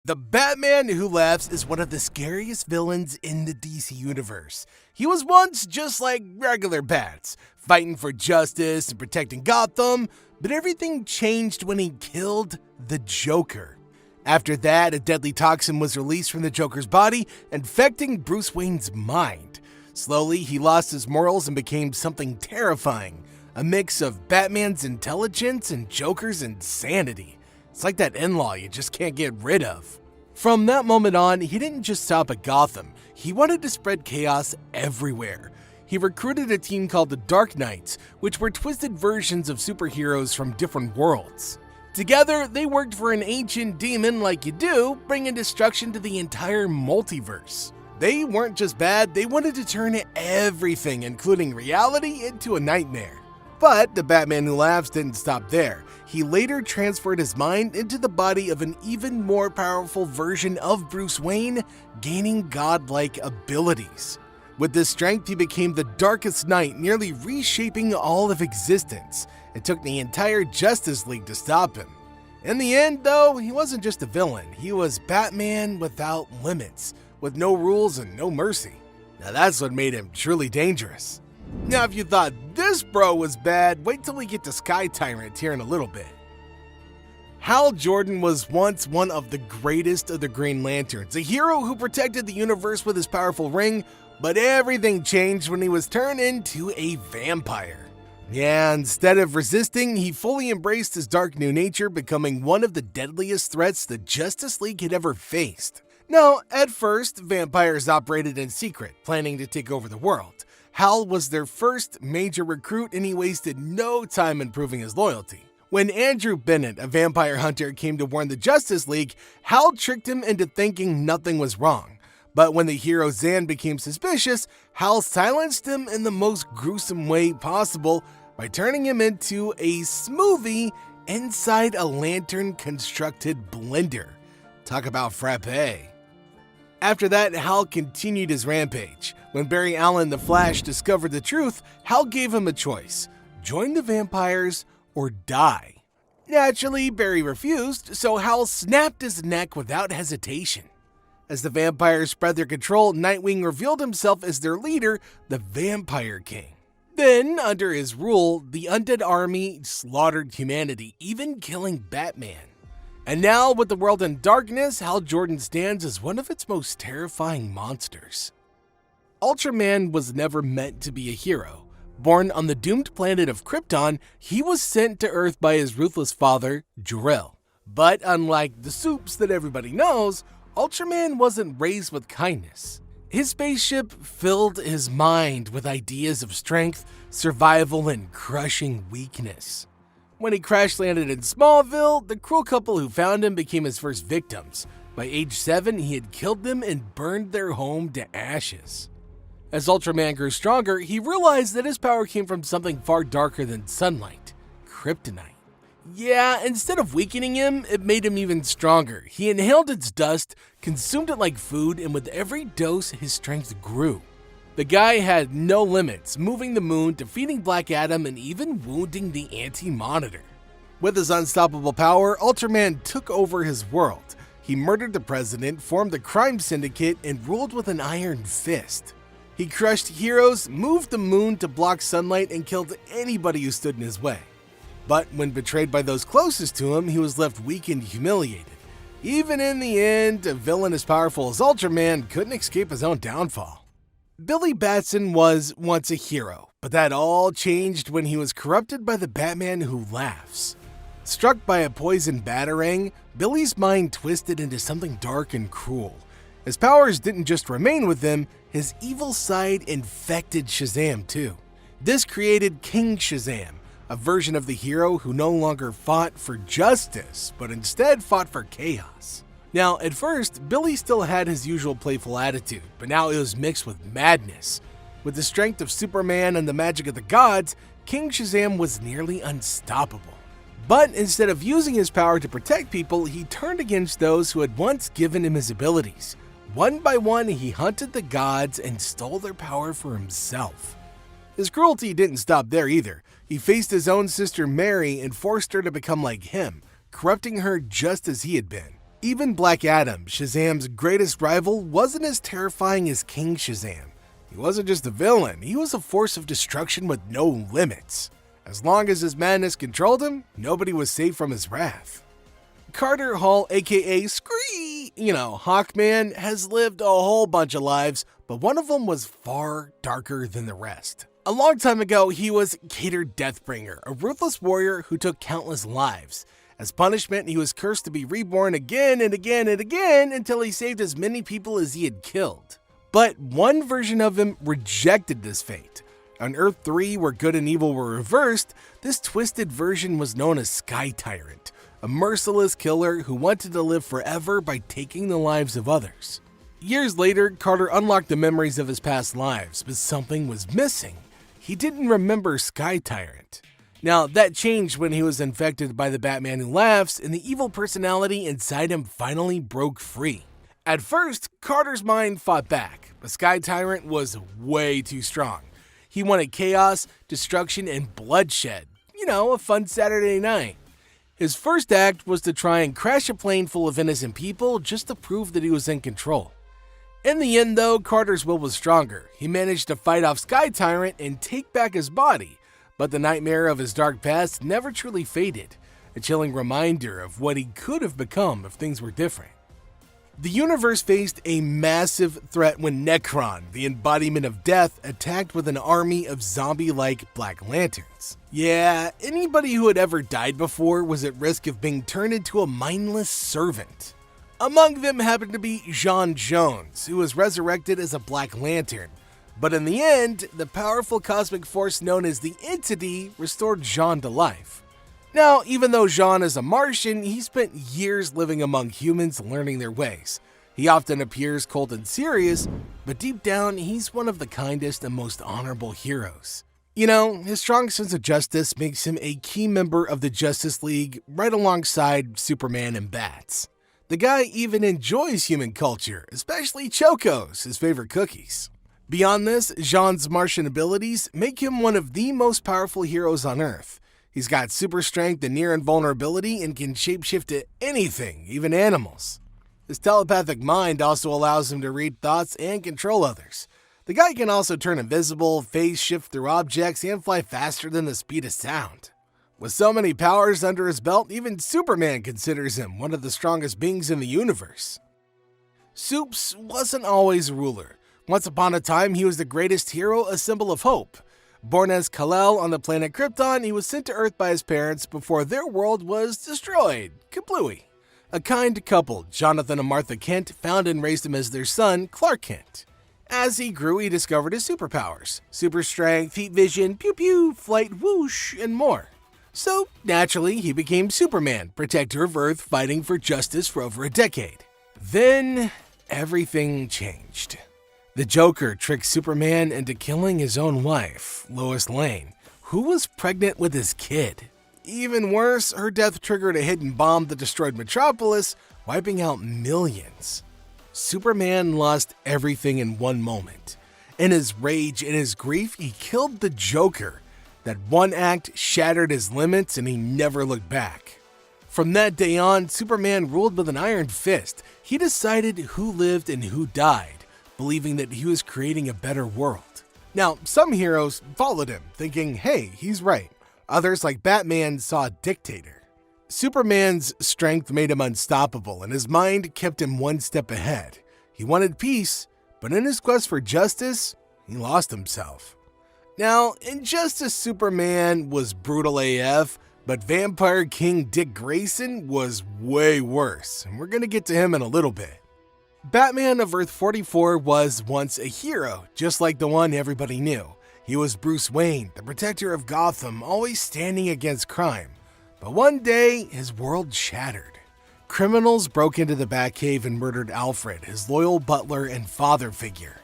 The Batman Who Laughs is one of the scariest villains in the DC universe. He was once just like regular bats, fighting for justice and protecting Gotham, but everything changed when he killed the Joker. After that, a deadly toxin was released from the Joker's body, infecting Bruce Wayne's mind. Slowly, he lost his morals and became something terrifying, a mix of Batman's intelligence and Joker's insanity. It's like that in-law you just can't get rid of. From that moment on, he didn't just stop at Gotham, he wanted to spread chaos everywhere. He recruited a team called the Dark Knights, which were twisted versions of superheroes from different worlds. Together, they worked for an ancient demon like you do, bringing destruction to the entire multiverse. They weren't just bad, they wanted to turn everything, including reality, into a nightmare. But the Batman Who Laughs didn't stop there. He later transferred his mind into the body of an even more powerful version of Bruce Wayne, gaining godlike abilities. With this strength, he became the Darkest Knight, nearly reshaping all of existence. It took the entire Justice League to stop him. In the end, though, he wasn't just a villain. He was Batman without limits, with no rules and no mercy. Now that's what made him truly dangerous. Now, if you thought this bro was bad, wait till we get to Sky Tyrant here in a little bit. Hal Jordan was once one of the greatest of the Green Lanterns, a hero who protected the universe with his powerful ring, but everything changed when he was turned into a vampire. Yeah, instead of resisting, he fully embraced his dark new nature, becoming one of the deadliest threats the Justice League had ever faced. Now, at first, vampires operated in secret, planning to take over the world. Hal was their first major recruit, and he wasted no time in proving his loyalty. When Andrew Bennett, a vampire hunter, came to warn the Justice League, Hal tricked him into thinking nothing was wrong. But when the hero Zan became suspicious, Hal silenced him in the most gruesome way possible by turning him into a smoothie inside a lantern-constructed blender. Talk about frappe. After that, Hal continued his rampage. When Barry Allen the Flash discovered the truth, Hal gave him a choice: join the vampires or die. Naturally, Barry refused, so Hal snapped his neck without hesitation. As the vampires spread their control, Nightwing revealed himself as their leader, the Vampire King. Then, under his rule, the undead army slaughtered humanity, even killing Batman. And now, with the world in darkness, Hal Jordan stands as one of its most terrifying monsters. Ultraman was never meant to be a hero. Born on the doomed planet of Krypton, he was sent to Earth by his ruthless father, Jor-El. But unlike the soups that everybody knows, Ultraman wasn't raised with kindness. His spaceship filled his mind with ideas of strength, survival, and crushing weakness. When he crash-landed in Smallville, the cruel couple who found him became his first victims. By age 7, he had killed them and burned their home to ashes. As Ultraman grew stronger, he realized that his power came from something far darker than sunlight: kryptonite. Yeah, instead of weakening him, it made him even stronger. He inhaled its dust, consumed it like food, and with every dose, his strength grew. The guy had no limits, moving the moon, defeating Black Adam, and even wounding the Anti-Monitor. With his unstoppable power, Ultraman took over his world. He murdered the president, formed a crime syndicate, and ruled with an iron fist. He crushed heroes, moved the moon to block sunlight, and killed anybody who stood in his way. But when betrayed by those closest to him, he was left weak and humiliated. Even in the end, a villain as powerful as Ultraman couldn't escape his own downfall. Billy Batson was once a hero, but that all changed when he was corrupted by the Batman Who Laughs. Struck by a poisoned batarang, Billy's mind twisted into something dark and cruel. His powers didn't just remain with him, his evil side infected Shazam too. This created King Shazam, a version of the hero who no longer fought for justice, but instead fought for chaos. Now, at first, Billy still had his usual playful attitude, but now it was mixed with madness. With the strength of Superman and the magic of the gods, King Shazam was nearly unstoppable. But instead of using his power to protect people, he turned against those who had once given him his abilities. One by one, he hunted the gods and stole their power for himself. His cruelty didn't stop there either. He faced his own sister Mary and forced her to become like him, corrupting her just as he had been. Even Black Adam, Shazam's greatest rival, wasn't as terrifying as King Shazam. He wasn't just a villain, he was a force of destruction with no limits. As long as his madness controlled him, nobody was safe from his wrath. Carter Hall, aka Scree, Hawkman, has lived a whole bunch of lives, but one of them was far darker than the rest. A long time ago, he was Cater Deathbringer, a ruthless warrior who took countless lives. As punishment, he was cursed to be reborn again and again and again until he saved as many people as he had killed. But one version of him rejected this fate. On Earth 3, where good and evil were reversed, this twisted version was known as Sky Tyrant, a merciless killer who wanted to live forever by taking the lives of others. Years later, Carter unlocked the memories of his past lives, but something was missing. He didn't remember Sky Tyrant. Now, that changed when he was infected by the Batman Who Laughs, and the evil personality inside him finally broke free. At first, Carter's mind fought back, but Sky Tyrant was way too strong. He wanted chaos, destruction, and bloodshed. A fun Saturday night. His first act was to try and crash a plane full of innocent people just to prove that he was in control. In the end, though, Carter's will was stronger. He managed to fight off Sky Tyrant and take back his body, but the nightmare of his dark past never truly faded, a chilling reminder of what he could have become if things were different. The universe faced a massive threat when Nekron, the embodiment of death, attacked with an army of zombie-like Black Lanterns. Yeah, anybody who had ever died before was at risk of being turned into a mindless servant. Among them happened to be J'onn J'onzz, who was resurrected as a Black Lantern. But in the end, the powerful cosmic force known as the Entity restored J'onn to life. Now, even though J'onn is a Martian, he spent years living among humans learning their ways. He often appears cold and serious, but deep down, he's one of the kindest and most honorable heroes. His strong sense of justice makes him a key member of the Justice League right alongside Superman and Bats. The guy even enjoys human culture, especially Chocos, his favorite cookies. Beyond this, J'onn's Martian abilities make him one of the most powerful heroes on Earth. He's got super strength and near invulnerability and can shapeshift to anything, even animals. His telepathic mind also allows him to read thoughts and control others. The guy can also turn invisible, phase shift through objects, and fly faster than the speed of sound. With so many powers under his belt, even Superman considers him one of the strongest beings in the universe. Supes wasn't always a ruler. Once upon a time, he was the greatest hero, a symbol of hope. Born as Kal-El on the planet Krypton, he was sent to Earth by his parents before their world was destroyed. Kablooey. A kind couple, Jonathan and Martha Kent, found and raised him as their son, Clark Kent. As he grew, he discovered his superpowers: super strength, heat vision, pew-pew, flight, whoosh, and more. So, naturally, he became Superman, protector of Earth, fighting for justice for over a decade. Then, everything changed. The Joker tricked Superman into killing his own wife, Lois Lane, who was pregnant with his kid. Even worse, her death triggered a hidden bomb that destroyed Metropolis, wiping out millions. Superman lost everything in one moment. In his rage and his grief, he killed the Joker. That one act shattered his limits and he never looked back. From that day on, Superman ruled with an iron fist. He decided who lived and who died, believing that he was creating a better world. Now, some heroes followed him, thinking, hey, he's right. Others, like Batman, saw a dictator. Superman's strength made him unstoppable, and his mind kept him one step ahead. He wanted peace, but in his quest for justice, he lost himself. Now, Injustice Superman was brutal AF, but Vampire King Dick Grayson was way worse, and we're gonna get to him in a little bit. Batman of Earth 44 was once a hero, just like the one everybody knew. He was Bruce Wayne, the protector of Gotham, always standing against crime. But one day, his world shattered. Criminals broke into the Batcave and murdered Alfred, his loyal butler and father figure.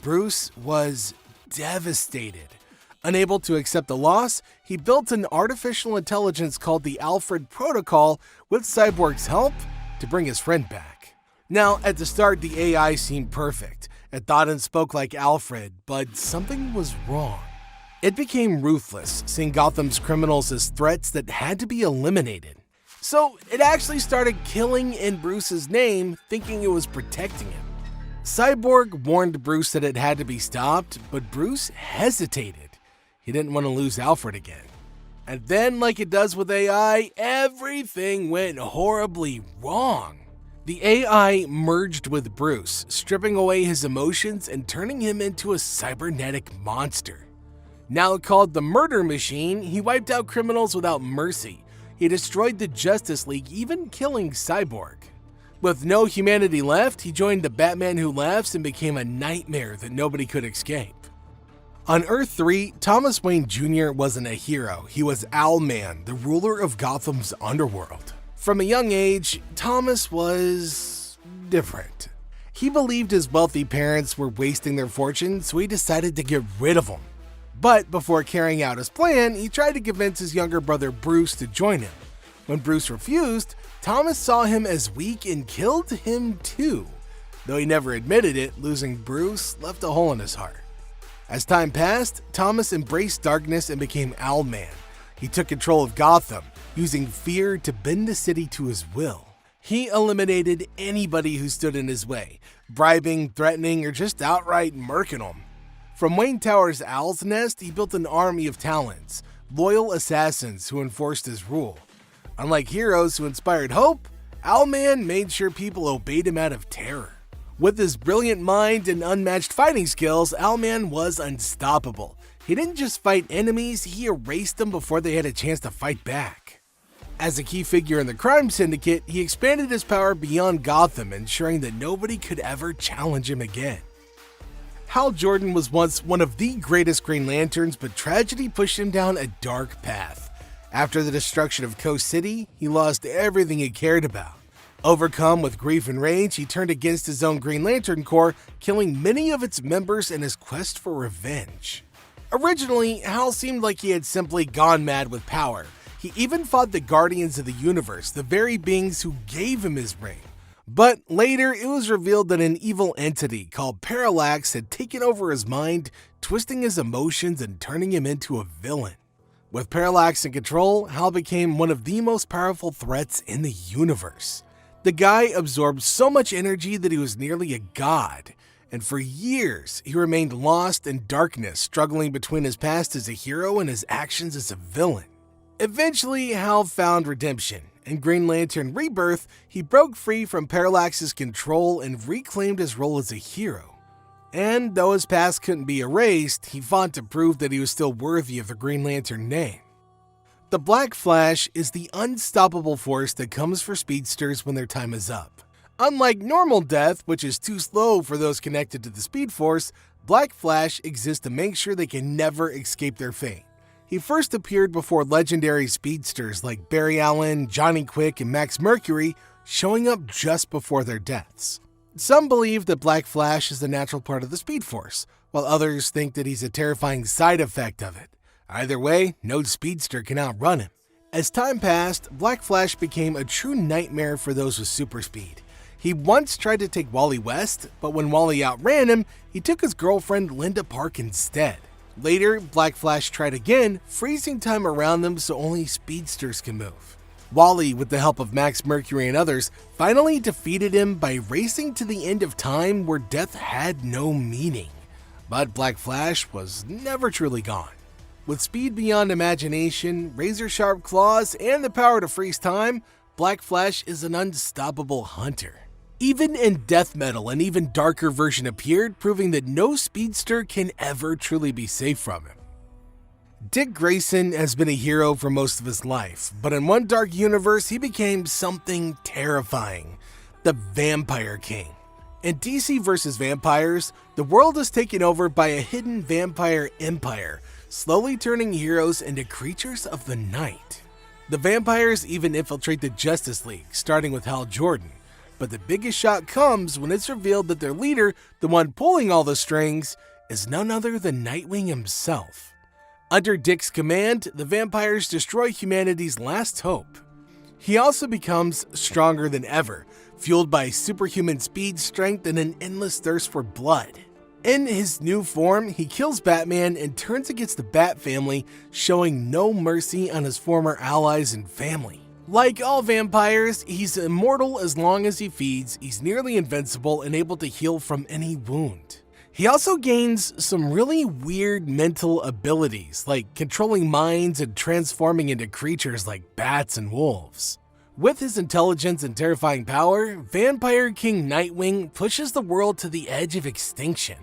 Bruce was devastated. Unable to accept the loss, he built an artificial intelligence called the Alfred Protocol with Cyborg's help to bring his friend back. Now, at the start, the AI seemed perfect. It thought and spoke like Alfred, but something was wrong. It became ruthless, seeing Gotham's criminals as threats that had to be eliminated. So it actually started killing in Bruce's name, thinking it was protecting him. Cyborg warned Bruce that it had to be stopped, but Bruce hesitated. He didn't want to lose Alfred again. And then, like it does with AI, everything went horribly wrong. The AI merged with Bruce, stripping away his emotions and turning him into a cybernetic monster. Now called the Murder Machine, he wiped out criminals without mercy. He destroyed the Justice League, even killing Cyborg. With no humanity left, he joined the Batman Who Laughs and became a nightmare that nobody could escape. On Earth 3, Thomas Wayne Jr. wasn't a hero. He was Owlman, the ruler of Gotham's underworld. From a young age, Thomas was different. He believed his wealthy parents were wasting their fortune, so he decided to get rid of them. But before carrying out his plan, he tried to convince his younger brother Bruce to join him. When Bruce refused, Thomas saw him as weak and killed him too. Though he never admitted it, losing Bruce left a hole in his heart. As time passed, Thomas embraced darkness and became Owlman. He took control of Gotham, using fear to bend the city to his will. He eliminated anybody who stood in his way, bribing, threatening, or just outright murking them. From Wayne Tower's Owl's Nest, he built an army of talons, loyal assassins who enforced his rule. Unlike heroes who inspired hope, Owlman made sure people obeyed him out of terror. With his brilliant mind and unmatched fighting skills, Owlman was unstoppable. He didn't just fight enemies, he erased them before they had a chance to fight back. As a key figure in the crime syndicate, he expanded his power beyond Gotham, ensuring that nobody could ever challenge him again. Hal Jordan was once one of the greatest Green Lanterns, but tragedy pushed him down a dark path. After the destruction of Coast City, he lost everything he cared about. Overcome with grief and rage, he turned against his own Green Lantern Corps, killing many of its members in his quest for revenge. Originally, Hal seemed like he had simply gone mad with power. He even fought the Guardians of the Universe, the very beings who gave him his ring. But later, it was revealed that an evil entity called Parallax had taken over his mind, twisting his emotions and turning him into a villain. With Parallax in control, Hal became one of the most powerful threats in the universe. The guy absorbed so much energy that he was nearly a god, and for years, he remained lost in darkness, struggling between his past as a hero and his actions as a villain. Eventually, Hal found redemption. In Green Lantern Rebirth, he broke free from Parallax's control and reclaimed his role as a hero. And though his past couldn't be erased, he fought to prove that he was still worthy of the Green Lantern name. The Black Flash is the unstoppable force that comes for speedsters when their time is up. Unlike normal death, which is too slow for those connected to the Speed Force, Black Flash exists to make sure they can never escape their fate. He first appeared before legendary speedsters like Barry Allen, Johnny Quick, and Max Mercury, showing up just before their deaths. Some believe that Black Flash is a natural part of the Speed Force, while others think that he's a terrifying side effect of it. Either way, no speedster can outrun him. As time passed, Black Flash became a true nightmare for those with super speed. He once tried to take Wally West, but when Wally outran him, he took his girlfriend Linda Park instead. Later, Black Flash tried again, freezing time around them so only speedsters can move. Wally, with the help of Max Mercury and others, finally defeated him by racing to the end of time where death had no meaning. But Black Flash was never truly gone. With speed beyond imagination, razor-sharp claws, and the power to freeze time, Black Flash is an unstoppable hunter. Even in death metal, an even darker version appeared, proving that no speedster can ever truly be safe from him. Dick Grayson has been a hero for most of his life, but in one dark universe, he became something terrifying: the Vampire King. In DC vs. Vampires, the world is taken over by a hidden vampire empire, slowly turning heroes into creatures of the night. The vampires even infiltrate the Justice League, starting with Hal Jordan. But the biggest shock comes when it's revealed that their leader, the one pulling all the strings, is none other than Nightwing himself. Under Dick's command, the vampires destroy humanity's last hope. He also becomes stronger than ever, fueled by superhuman speed, strength, and an endless thirst for blood. In his new form, he kills Batman and turns against the Bat family, showing no mercy on his former allies and family. Like all vampires, he's immortal as long as he feeds, he's nearly invincible and able to heal from any wound. He also gains some really weird mental abilities, like controlling minds and transforming into creatures like bats and wolves. With his intelligence and terrifying power, Vampire King Nightwing pushes the world to the edge of extinction.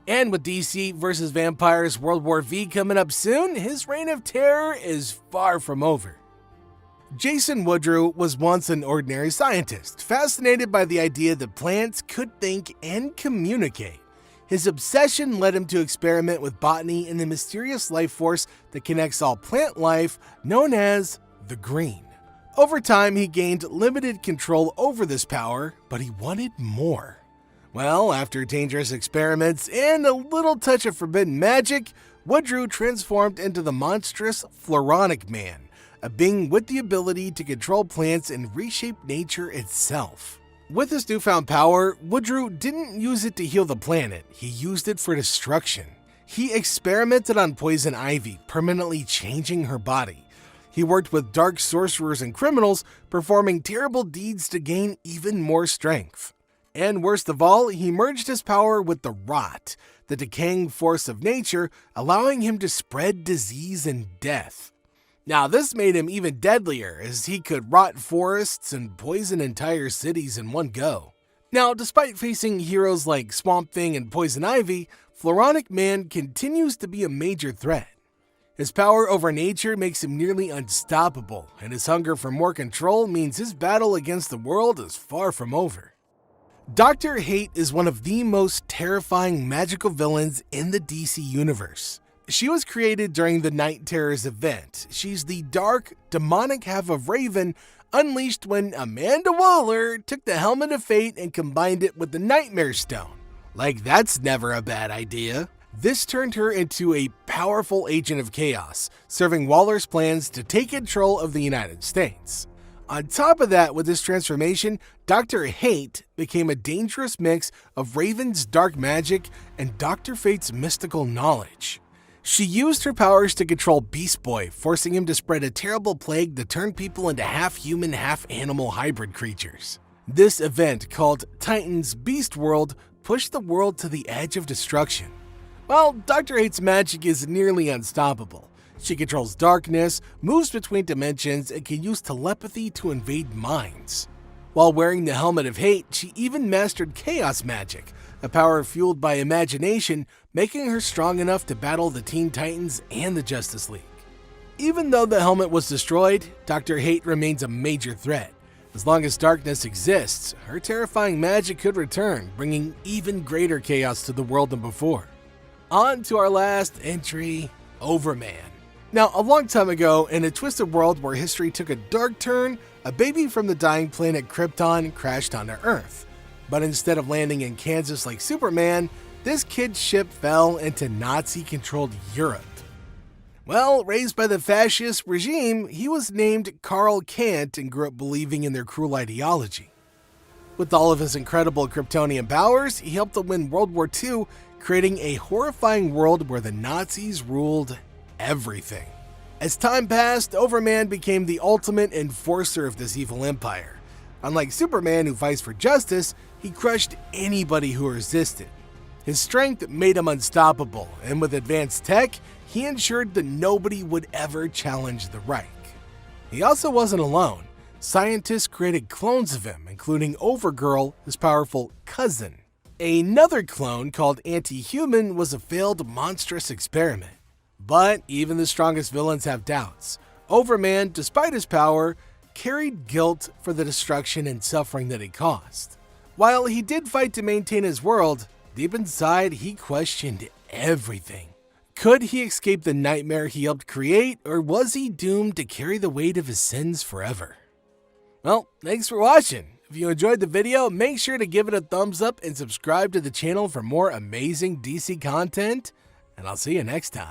And with DC vs. Vampires World War V coming up soon, his reign of terror is far from over. Jason Woodrue was once an ordinary scientist, fascinated by the idea that plants could think and communicate. His obsession led him to experiment with botany and the mysterious life force that connects all plant life, known as the green. Over time, he gained limited control over this power, but he wanted more. Well, after dangerous experiments and a little touch of forbidden magic, Woodrue transformed into the monstrous Floronic Man, a being with the ability to control plants and reshape nature itself. With his newfound power, Woodrue didn't use it to heal the planet, he used it for destruction. He experimented on Poison Ivy, permanently changing her body. He worked with dark sorcerers and criminals, performing terrible deeds to gain even more strength. And worst of all, he merged his power with the rot, the decaying force of nature, allowing him to spread disease and death. Now, this made him even deadlier, as he could rot forests and poison entire cities in one go. Now, despite facing heroes like Swamp Thing and Poison Ivy, Floronic Man continues to be a major threat. His power over nature makes him nearly unstoppable, and his hunger for more control means his battle against the world is far from over. Dr. Hate is one of the most terrifying magical villains in the DC universe. She was created during the Night Terrors event. She's the dark, demonic half of Raven, unleashed when Amanda Waller took the Helmet of Fate and combined it with the Nightmare Stone. Like, that's never a bad idea. This turned her into a powerful agent of chaos, serving Waller's plans to take control of the United States. On top of that, with this transformation, Dr. Hate became a dangerous mix of Raven's dark magic and Dr. Fate's mystical knowledge. She used her powers to control Beast Boy, forcing him to spread a terrible plague that turned people into half-human, half-animal hybrid creatures. This event, called Titan's Beast World, pushed the world to the edge of destruction. Well, Dr. Hate's magic is nearly unstoppable. She controls darkness, moves between dimensions, and can use telepathy to invade minds. While wearing the Helmet of Hate, she even mastered chaos magic, a power fueled by imagination, making her strong enough to battle the Teen Titans and the Justice League. Even though the helmet was destroyed, Dr. Hate remains a major threat. As long as darkness exists, her terrifying magic could return, bringing even greater chaos to the world than before. On to our last entry, Overman. Now, a long time ago, in a twisted world where history took a dark turn, a baby from the dying planet Krypton crashed onto Earth. But instead of landing in Kansas like Superman, this kid's ship fell into Nazi-controlled Europe. Well, raised by the fascist regime, he was named Karl Kant and grew up believing in their cruel ideology. With all of his incredible Kryptonian powers, he helped to win World War II, creating a horrifying world where the Nazis ruled everything. As time passed, Overman became the ultimate enforcer of this evil empire. Unlike Superman, who fights for justice, he crushed anybody who resisted. His strength made him unstoppable, and with advanced tech, he ensured that nobody would ever challenge the Reich. He also wasn't alone. Scientists created clones of him, including Overgirl, his powerful cousin. Another clone, called Anti-Human, was a failed monstrous experiment. But even the strongest villains have doubts. Overman, despite his power, carried guilt for the destruction and suffering that he caused. While he did fight to maintain his world, deep inside he questioned everything. Could he escape the nightmare he helped create, or was he doomed to carry the weight of his sins forever? Well, thanks for watching. If you enjoyed the video, make sure to give it a thumbs up and subscribe to the channel for more amazing DC content, and I'll see you next time.